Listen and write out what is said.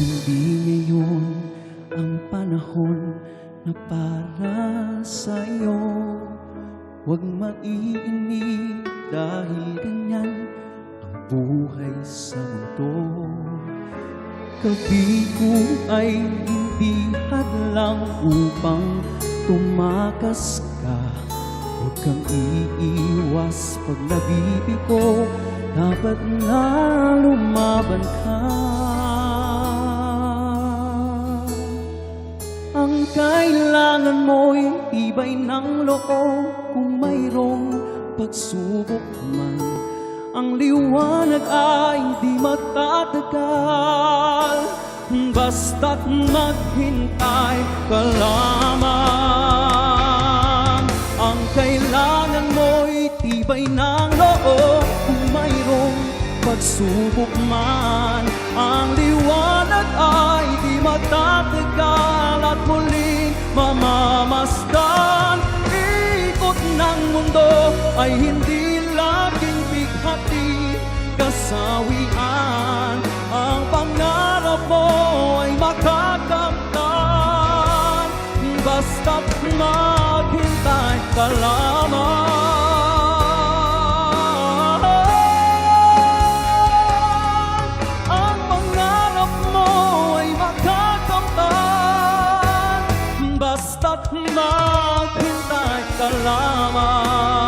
Hindi ngayon ang panahon na para sa'yo. Huwag maiinip dahil ganyan ang buhay sa mundo. Gabi ko ay hindi hadlang upang tumakas ka. Huwag kang iiwas pag nabibigo, dapat na lumaban ka. Ang kailangan mo'y tibay ng loob. Kung mayroong pagsubok man, ang liwanag ay di magtatagal. Basta't maghintay ka lamang. Ang kailangan mo'y tibay ng loob. Kung mayroong pagsubok man, ang liwanag ay di magtatagal. At muling mamamasdan, ikot ng mundo ay hindi laging bighati kasawian. Ang pangarap mo ay makakamtan, basta't maghintay ka lamang. Ang pangarap mo ay makakamtan, basta't maghintay ka lamang.